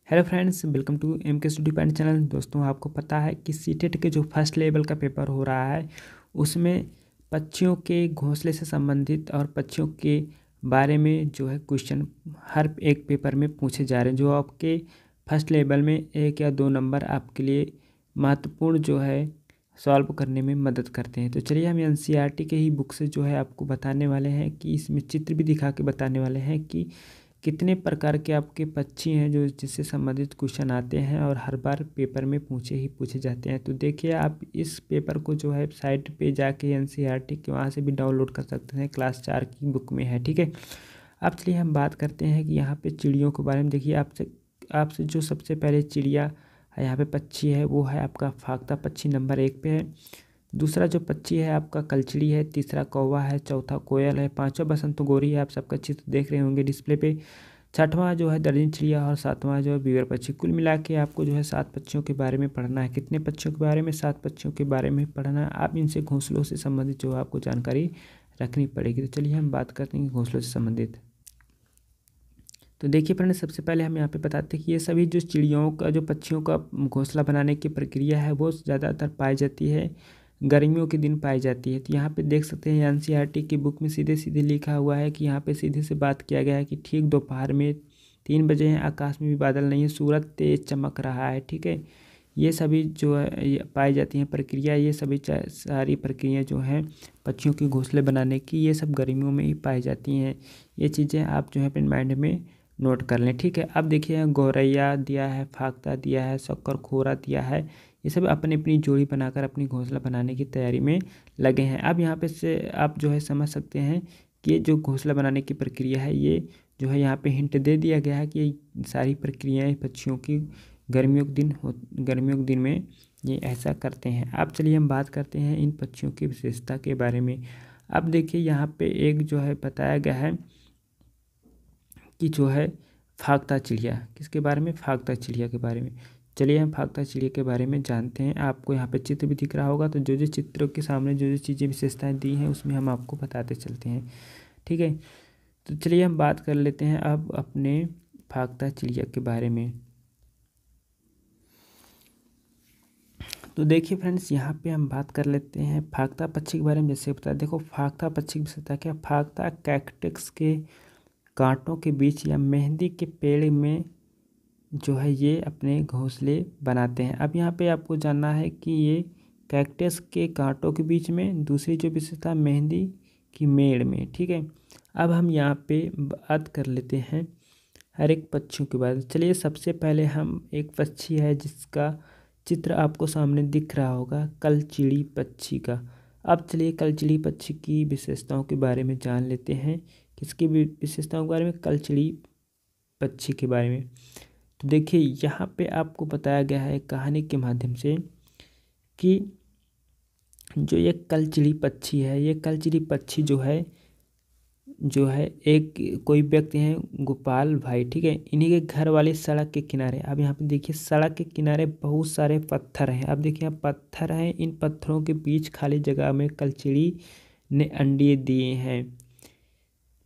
Hello friends, welcome to M K study point channel. दोस्तों, आपको पता है कि सीटेट के जो फर्स्ट लेवल का पेपर हो रहा है उसमें पक्षियों के घोंसले से संबंधित और पक्षियों के बारे में जो है क्वेश्चन हर एक पेपर में पूछे जा रहे हैं, जो आपके फर्स्ट लेवल में 1 या 2 नंबर आपके लिए महत्वपूर्ण जो है सॉल्व करने में मदद करते हैं। तो चलिए हम एनसीईआरटी के ही बुक से जो है आपको बताने वाले हैं कि इसमें चित्र भी दिखा के बताने वाले हैं कि कितने प्रकार के आपके पक्षी हैं जो जिससे संबंधित क्वेश्चन आते हैं और हर बार पेपर में पूछे जाते हैं। तो देखिए, आप इस पेपर को जो है साइट पे जाके एनसीईआरटी के वहाँ से भी डाउनलोड कर सकते हैं, क्लास 4 की बुक में है। ठीक है, अब चलिए हम बात करते हैं कि यहाँ पे चिड़ियों के बारे में। देखिए, आपसे जो सबसे पहले चिड़िया है, यहाँ पे पक्षी है, वो है आपका फाख्ता पक्षी नंबर 1 पे है। दूसरा जो पक्षी है आपका कलचिड़ी है। तीसरा कौवा है। चौथा कोयल है। पांचवा बसंत गोरी है, आप सबका चित्र देख रहे होंगे डिस्प्ले पे। छठवां जो है दर्जन चिड़िया और सातवां जो है बीवर पक्षी। कुल मिला के आपको जो है 7 पक्षियों के बारे में पढ़ना है। कितने पक्षियों के बारे में? 7 पक्षियों के बारे में पढ़ना है। आप इनसे घोंसलों से संबंधित जो आपको जानकारी रखनी पड़ेगी। तो चलिए हम बात करते हैं घोंसलों से संबंधित। तो देखिए फ्रेंड्स, सबसे पहले हम यहाँ पे बताते हैं कि ये सभी जो चिड़ियों का जो पक्षियों का घोंसला बनाने की प्रक्रिया है वो ज़्यादातर पाई जाती है गर्मियों के दिन पाई जाती है। तो यहाँ पे देख सकते हैं एनसीईआरटी की बुक में सीधे सीधे लिखा हुआ है कि यहाँ पे सीधे से बात किया गया है कि ठीक दोपहर में 3 बजे हैं, आकाश में भी बादल नहीं है, सूरज तेज चमक रहा है। ठीक है, ये सभी जो है ये पाई जाती हैं प्रक्रिया। ये सभी सारी प्रक्रिया जो हैं पक्षियों के घोंसले बनाने की, ये सब गर्मियों में ही पाई जाती हैं। ये चीज़ें आप जो है अपने माइंड में नोट कर लें। ठीक है, अब देखिए गौरैया दिया है, फाख्ता दिया है, शक्कर खोरा दिया है। ये सब अपनी अपनी जोड़ी बनाकर अपनी घोंसला बनाने की तैयारी में लगे हैं। अब यहाँ पे से आप जो है समझ सकते हैं कि ये जो घोंसला बनाने की प्रक्रिया है, ये जो है यहाँ पे हिंट दे दिया गया है कि ये सारी प्रक्रियाएँ पक्षियों की गर्मियों के दिन में ये ऐसा करते हैं। अब चलिए हम बात करते हैं इन पक्षियों की विशेषता के बारे में। अब देखिए, यहाँ पे एक जो है बताया गया है कि जो है फाख्ता चिड़िया, किसके बारे में? फाख्ता चिड़िया के बारे में। चलिए हम फाख्ता चिड़िया के बारे में जानते हैं। आपको यहाँ पे चित्र भी दिख रहा होगा, तो जो जो चित्रों के सामने जो जो चीज़ें विशेषताएं दी हैं उसमें हम आपको बताते चलते हैं। ठीक है, तो चलिए हम बात कर लेते हैं अब अपने फाख्ता चिड़िया के बारे में। तो देखिए फ्रेंड्स, यहाँ पे हम बात कर लेते हैं फाख्ता पक्षी के बारे में। जैसे बताया, देखो फाख्ता पक्षी की विशेषता क्या? फाख्ता कैक्टस के कांटों के बीच या मेहंदी के पेड़ में जो है ये अपने घोंसले बनाते हैं। अब यहाँ पे आपको जानना है कि ये कैक्टस के कांटों के बीच में, दूसरी जो विशेषता मेहंदी की मेड़ में। ठीक है, अब हम यहाँ पे बात कर लेते हैं हर एक पक्षियों के बारे में। चलिए सबसे पहले हम एक पक्षी है जिसका चित्र आपको सामने दिख रहा होगा, कलचिड़ी पक्षी का। अब चलिए कलचिड़ी पक्षी की विशेषताओं के बारे में जान लेते हैं। किसकी विशेषताओं के बारे में? कलचिड़ी पक्षी के बारे में। तो देखिए, यहाँ पे आपको बताया गया है कहानी के माध्यम से कि जो ये कलचिड़ी पक्षी है, ये कलचिड़ी पक्षी जो है एक कोई व्यक्ति हैं गोपाल भाई। ठीक है, इन्हीं के घर वाली सड़क के किनारे। अब यहाँ पे देखिए सड़क के किनारे बहुत सारे पत्थर हैं। अब देखिए यहाँ पत्थर हैं, इन पत्थरों के बीच खाली जगह में कलचिड़ी ने अंडे दिए हैं।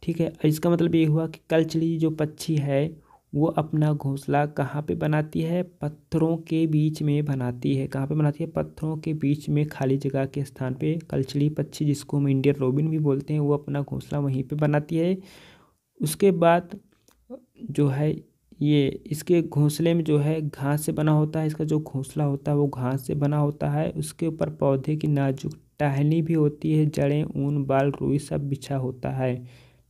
ठीक है, इसका मतलब ये हुआ कि कलचिड़ी जो पक्षी है वो अपना घोंसला कहाँ पे बनाती है? पत्थरों के बीच में बनाती है। कहाँ पे बनाती है? पत्थरों के बीच में खाली जगह के स्थान पे कलचिड़ी पक्षी, जिसको हम इंडियन रोबिन भी बोलते हैं, वो अपना घोंसला वहीं पे बनाती है। उसके बाद जो है ये इसके घोंसले में जो है घास से बना होता है। इसका जो घोंसला होता है वो घास से बना होता है। उसके ऊपर पौधे की नाजुक टहनी भी होती है, जड़ें, ऊन, बाल, रुई सब बिछा होता है।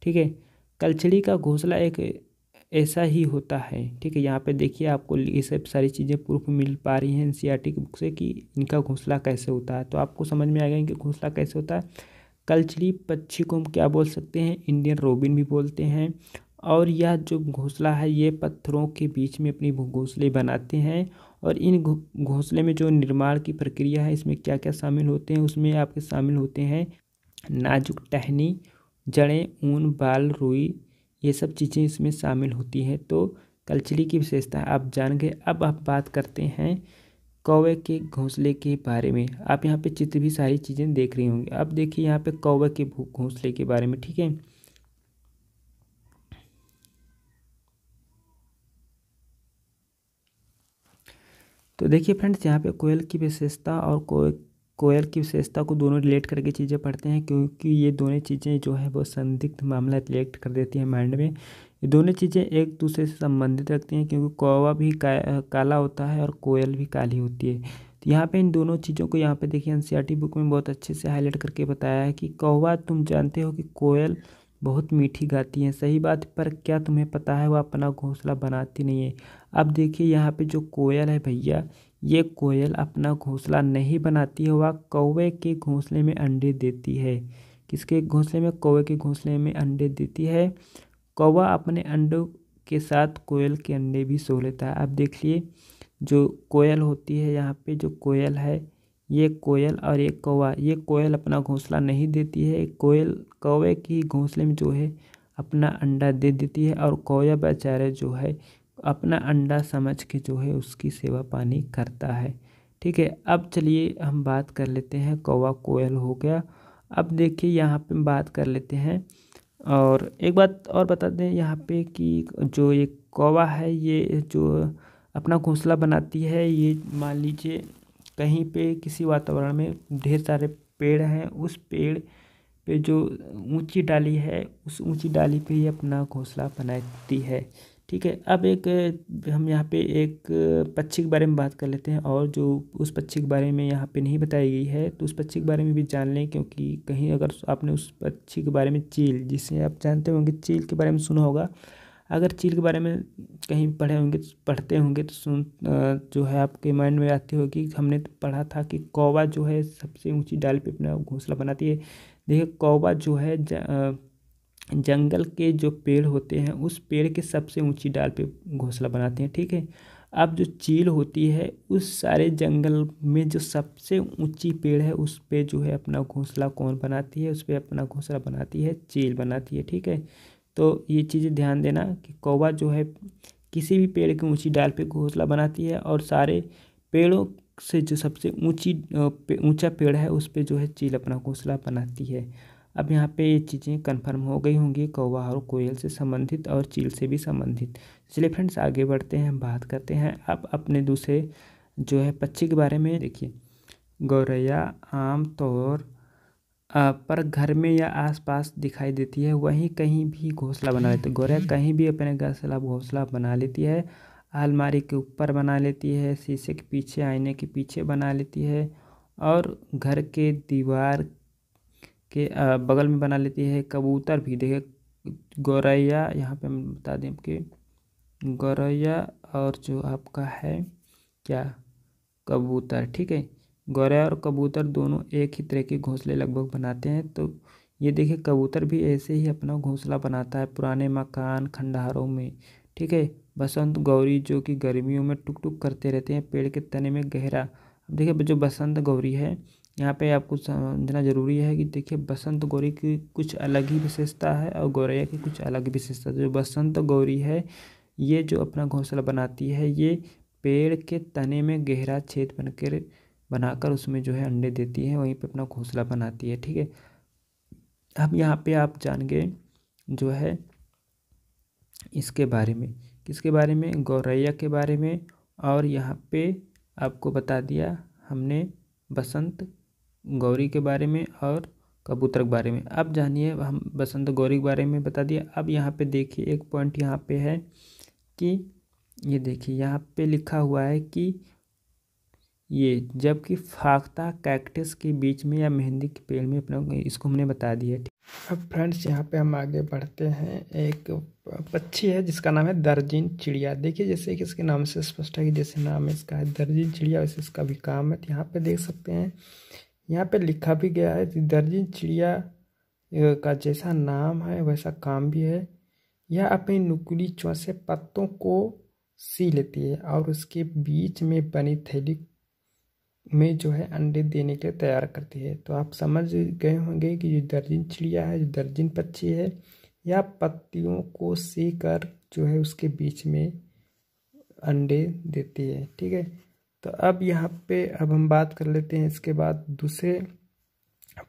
ठीक है, कलचड़ी का घोंसला एक ऐसा ही होता है। ठीक है, यहाँ पे देखिए आपको ये सब सारी चीज़ें प्रूफ मिल पा रही हैं एनसीईआरटी की बुक से कि इनका घोंसला कैसे होता है। तो आपको समझ में आएगा इनका घोंसला कैसे होता है। कलचड़ी पक्षी को हम क्या बोल सकते हैं? इंडियन रोबिन भी बोलते हैं। और यह जो घोंसला है ये पत्थरों के बीच में अपनी घोंसले बनाते हैं। और इन घोंसले में जो निर्माण की प्रक्रिया है, इसमें क्या क्या शामिल होते हैं? उसमें आपके शामिल होते हैं नाजुक टहनी, जड़ें, ऊन, बाल, रुई, ये सब चीज़ें इसमें शामिल होती हैं। तो कलचड़ी की विशेषता आप जान गए। अब आप बात करते हैं कौवे के घोंसले के बारे में। आप यहाँ पे चित्र भी सारी चीज़ें देख रही होंगी। अब देखिए यहाँ पे कौवे के घोंसले के बारे में। ठीक है, तो देखिए फ्रेंड्स, यहाँ पे कोयल की विशेषता और कोयल की विशेषता को दोनों रिलेट करके चीज़ें पढ़ते हैं, क्योंकि ये दोनों चीज़ें जो है वो संदिग्ध मामला रिलेट कर देती हैं माइंड में। ये दोनों चीज़ें एक दूसरे से संबंधित रखती हैं, क्योंकि कौवा भी काला होता है और कोयल भी काली होती है। तो यहाँ पे इन दोनों चीज़ों को यहाँ पे देखिए एनसीईआरटी बुक में बहुत अच्छे से हाईलाइट करके बताया है कि कौवा, तुम जानते हो कि कोयल बहुत मीठी गाती हैं, सही बात, पर क्या तुम्हें पता है वह अपना घोंसला बनाती नहीं है। अब देखिए यहाँ पे जो कोयल है भैया, ये कोयल अपना घोंसला नहीं बनाती है, वह कौवे के घोंसले में अंडे देती है। किसके घोंसले में? कौवे के घोंसले में अंडे देती है। कौवा अपने अंडों के साथ कोयल के अंडे भी सो लेता है। अब देखिए, जो कोयल होती है, यहाँ पे जो कोयल है, ये कोयल और एक कौवा, ये कोयल अपना घोंसला नहीं देती है, कोयल कौवे की घोंसले में जो है अपना अंडा दे देती है, और कौवा बेचारा जो है अपना अंडा समझ के जो है उसकी सेवा पानी करता है। ठीक है, अब चलिए हम बात कर लेते हैं, कौवा कोयल हो गया। अब देखिए यहाँ पे बात कर लेते हैं, और एक बात और बता दें यहाँ पे कि जो ये कौवा है, ये जो अपना घोंसला बनाती है, ये मान लीजिए कहीं पे किसी वातावरण में ढेर सारे पेड़ हैं, उस पेड़ पे जो ऊंची डाली है, उस ऊंची डाली पे ये अपना घोंसला बनाती है। ठीक है, अब हम यहाँ पे एक पक्षी के बारे में बात कर लेते हैं, और जो उस पक्षी के बारे में यहाँ पे नहीं बताई गई है, तो उस पक्षी के बारे में भी जान लें, क्योंकि कहीं अगर आपने उस पक्षी के बारे में, चील, जिसे आप जानते होंगे, चील के बारे में सुना होगा, अगर चील के बारे में कहीं पढ़ते होंगे तो जो है आपके माइंड में आती होगी। हमने तो पढ़ा था कि कौवा जो है सबसे ऊंची डाल पे अपना घोंसला बनाती है। देखिए, कौवा जो है जंगल के जो पेड़ होते हैं, उस पेड़ के सबसे ऊंची डाल पे घोंसला बनाते हैं। ठीक है, अब जो चील होती है, उस सारे जंगल में जो सबसे ऊंची पेड़ है, उस पे जो है अपना घोंसला कौन बनाती है? उस पे अपना घोंसला बनाती है चील बनाती है। ठीक है, तो ये चीज़ें ध्यान देना कि कौवा जो है किसी भी पेड़ की ऊंची डाल पे घोंसला बनाती है, और सारे पेड़ों से जो सबसे ऊंचा पेड़ है, उस पे जो है चील अपना घोंसला बनाती है। अब यहाँ पे ये चीज़ें कन्फर्म हो गई होंगी कौवा और कोयल से संबंधित, और चील से भी संबंधित। चलिए फ्रेंड्स, आगे बढ़ते हैं, बात करते हैं अब अपने दूसरे जो है पक्षी के बारे में। देखिए, गौरैया आमतौर पर घर में या आसपास दिखाई देती है, वहीं कहीं भी घोंसला बना लेती है। गौरैया कहीं भी अपने घोंसला बना लेती है, अलमारी के ऊपर बना लेती है, शीशे के पीछे, आईने के पीछे बना लेती है, और घर के दीवार के बगल में बना लेती है। कबूतर भी, देखिए गौरैया, यहाँ पे हम बता दें कि गौरैया और जो आपका है क्या, कबूतर। ठीक है, गौरैया और कबूतर दोनों एक ही तरह के घोंसले लगभग बनाते हैं। तो ये देखिए, कबूतर भी ऐसे ही अपना घोंसला बनाता है पुराने मकान, खंडहरों में। ठीक है, बसंत गौरी जो कि गर्मियों में टुक टुक करते रहते हैं पेड़ के तने में गहरा। अब देखिए, जो बसंत गौरी है, यहाँ पे आपको समझना जरूरी है कि देखिए, बसंत गौरी की कुछ अलग ही विशेषता है, और गौरैया की कुछ अलग ही विशेषता है। जो बसंत गौरी है, ये जो अपना घोंसला बनाती है, ये पेड़ के तने में गहरा छेद बनाकर उसमें जो है अंडे देती है, वहीं पे अपना घोंसला बनाती है। ठीक है, अब यहाँ पे आप जान गए जो है इसके बारे में, किसके बारे में? गौरैया के बारे में। और यहाँ पे आपको बता दिया हमने बसंत गौरी के बारे में और कबूतर के बारे में। अब जानिए, हम बसंत गौरी के बारे में बता दिया। अब यहाँ पे देखिए, एक पॉइंट यहाँ पे है कि ये देखिए, यहाँ पे लिखा हुआ है कि ये जबकि फाख्ता कैक्टस के बीच में या मेहंदी के पेड़ में अपना, इसको हमने बता दिया। अब फ्रेंड्स, यहाँ पे हम आगे बढ़ते हैं। एक पक्षी है जिसका नाम है दर्जिन चिड़िया। देखिए, जैसे कि इसके नाम से स्पष्ट है कि जैसे नाम इसका है दर्जिन चिड़िया, वैसे इसका भी काम है। तो यहाँ पे देख सकते हैं, यहाँ पे लिखा भी गया है कि दर्जिन चिड़िया का जैसा नाम है वैसा काम भी है। यह अपनी नुकीली चोंच से पत्तों को सी लेती है, और उसके बीच में बनी थैली में जो है अंडे देने के लिए तैयार करती है। तो आप समझ गए होंगे कि जो दर्जिन चिड़िया है, जो दर्जिन पक्षी है, यह पत्तियों को सी कर जो है उसके बीच में अंडे देती है। ठीक है, तो अब यहाँ पे अब हम बात कर लेते हैं इसके बाद दूसरे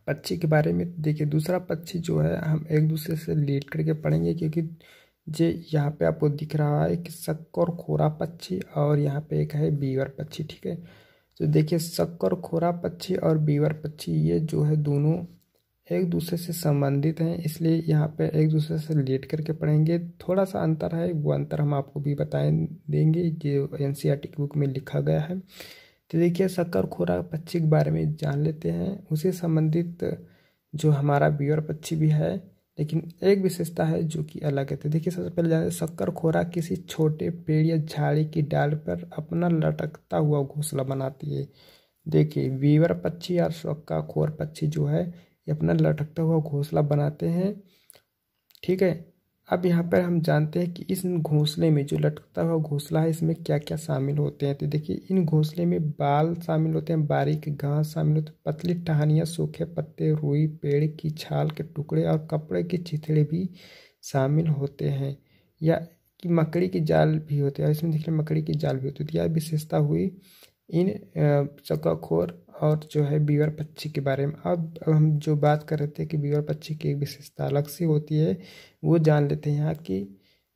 पक्षी के बारे में। देखिए, दूसरा पक्षी जो है हम एक दूसरे से रिलेट करके पढ़ेंगे, क्योंकि जे यहाँ पे आपको दिख रहा है कि शक्कर खोरा पक्षी और यहाँ पे एक है बीवर पक्षी। ठीक है, तो देखिए शक्कर खोरा पक्षी और बीवर पक्षी ये जो है दोनों एक दूसरे से संबंधित हैं, इसलिए यहाँ पे एक दूसरे से रिलेट करके पढ़ेंगे। थोड़ा सा अंतर है, वो अंतर हम आपको भी बताएं देंगे जो एनसीईआरटी की बुक में लिखा गया है। तो देखिए शक्कर खोरा पक्षी के बारे में जान लेते हैं। उसे संबंधित जो हमारा बीवर पक्षी भी है, लेकिन एक विशेषता है जो कि अलग है। तो देखिए सबसे पहले जाने शक्कर खोरा किसी छोटे पेड़ या झाड़ी की डाल पर अपना लटकता हुआ घोंसला बनाती है। देखिए बीवर पक्षी और शक्कर खोर पक्षी जो है ये अपना लटकता हुआ घोंसला बनाते हैं। ठीक है, अब यहाँ पर हम जानते हैं कि इस घोंसले में जो लटकता हुआ घोंसला है इसमें क्या क्या शामिल होते हैं। तो देखिए इन घोंसले में बाल शामिल होते हैं, बारीक घास शामिल होते हैं, पतली टहनियाँ, सूखे पत्ते, रुई, पेड़ की छाल के टुकड़े और कपड़े के चिथड़े भी शामिल होते हैं, या कि मकड़ी की जाल भी होते हैं। इसमें देखिए मकड़ी की जाल भी होती है। यह विशेषता हुई इन शक्कर और जो है बीवर पक्षी के बारे में। अब हम जो बात कर रहे थे कि बीवर पक्षी की एक विशेषता अलग सी होती है, वो जान लेते हैं यहाँ की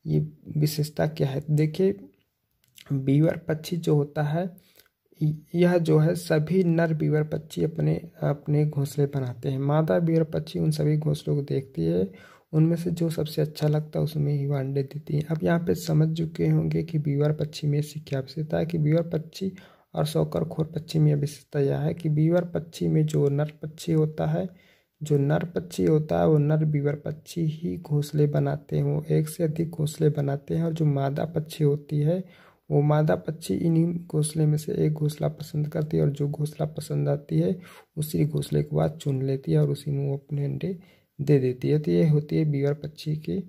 ये विशेषता क्या है। देखिए बीवर पक्षी जो होता है यह जो है सभी नर बीवर पक्षी अपने अपने घोंसले बनाते हैं। मादा बीवर पक्षी उन सभी घोंसलों को देखती है, उनमें से जो सबसे अच्छा लगता है उसमें ही वो अंडे देती है। अब यहाँ पे समझ चुके होंगे कि बीवर पक्षी में से क्या विशेषता है कि बीवर पक्षी और शक्कर खोर पक्षी में विशेषता यह है कि बीवर पक्षी में जो नर पक्षी होता है, जो नर पक्षी होता है वो नर बीवर पक्षी ही घोंसले बनाते हैं, वो एक से अधिक घोंसले बनाते हैं। और जो मादा पक्षी होती है वो मादा पक्षी इन्हीं घोंसले में से एक घोंसला पसंद करती है, और जो घोंसला पसंद आती है उसी घोंसले के बाद चुन लेती है और उसी में वो अपने अंडे दे देती है। तो ये होती है बीवर पक्षी की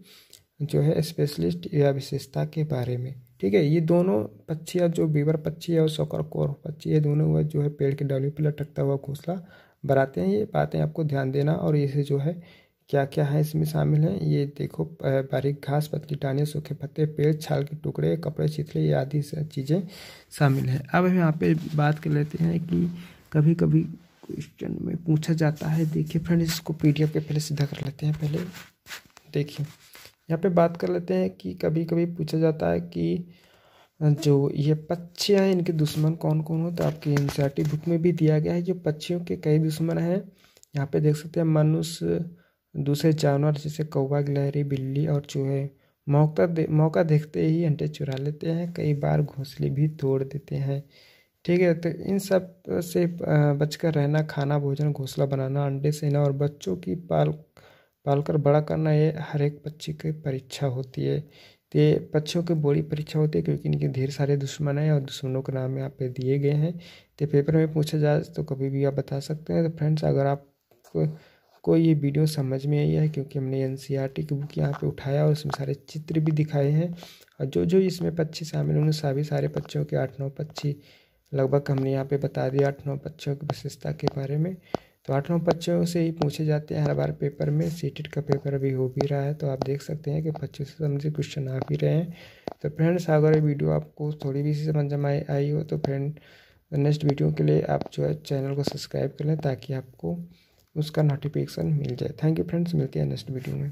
जो है स्पेशलिस्ट या विशेषता के बारे में। ठीक है, ये दोनों पक्षियाँ जो बीवर पक्षी है और शक्कर खोर पक्षी है दोनों वह जो है पेड़ की डाली पर लटकता हुआ घोंसला बनाते हैं। ये बातें आपको ध्यान देना, और इसे जो है क्या क्या है इसमें शामिल है ये देखो, बारीक घास, पतली टहनियाँ, सूखे पत्ते, पेड़, छाल के टुकड़े, कपड़े, चिथड़े, ये आदि चीज़ें शामिल है। अब हम यहाँ पे बात कर लेते हैं कि कभी कभी क्वेश्चन में पूछा जाता है। देखिए फ्रेंड्स इसको पीडीएफ पे पहले सीधा कर लेते हैं। पहले देखिए यहाँ पे बात कर लेते हैं कि कभी कभी पूछा जाता है कि जो ये पक्षी हैं इनके दुश्मन कौन कौन हो। तो आपकी एनसीईआरटी बुक में भी दिया गया है जो पक्षियों के कई दुश्मन हैं। यहाँ पे देख सकते हैं मनुष्य, दूसरे जानवर जैसे कौवा, गिलहरी, बिल्ली और चूहे मौका देखते ही अंडे चुरा लेते हैं, कई बार घोंसले भी तोड़ देते हैं। ठीक है, तो इन सब से बचकर रहना, खाना, भोजन, घोंसला बनाना, अंडे सेना और बच्चों की पालकर बड़ा करना, ये हर एक पक्षी की परीक्षा होती है। तो ये पक्षियों की बड़ी परीक्षा होती है क्योंकि इनके ढेर सारे दुश्मन हैं और दुश्मनों के नाम यहाँ पे दिए गए हैं। तो पेपर में पूछा जाए तो कभी भी आप बता सकते हैं। तो फ्रेंड्स अगर आपको ये वीडियो समझ में आई है, क्योंकि हमने एनसीईआरटी की बुक यहाँ पे उठाया और उसमें सारे चित्र भी दिखाए हैं, और जो जो इसमें पक्षी शामिल होंगे सभी सारे पक्षियों के 8-9 पक्षी लगभग हमने यहाँ पे बता दिया, 8-9 पक्षियों की विशेषता के बारे में। तो 8-9 पक्षियों से ही पूछे जाते हैं हर बार पेपर में। सीटेट का पेपर अभी हो भी रहा है, तो आप देख सकते हैं कि पक्षियों से संबंधित क्वेश्चन आ भी रहे हैं। तो फ्रेंड्स अगर ये वीडियो आपको थोड़ी भी समझ में आई हो तो फ्रेंड नेक्स्ट वीडियो के लिए आप जो है चैनल को सब्सक्राइब कर लें ताकि आपको उसका नोटिफिकेशन मिल जाए। थैंक यू फ्रेंड्स, मिलते हैं नेक्स्ट वीडियो में।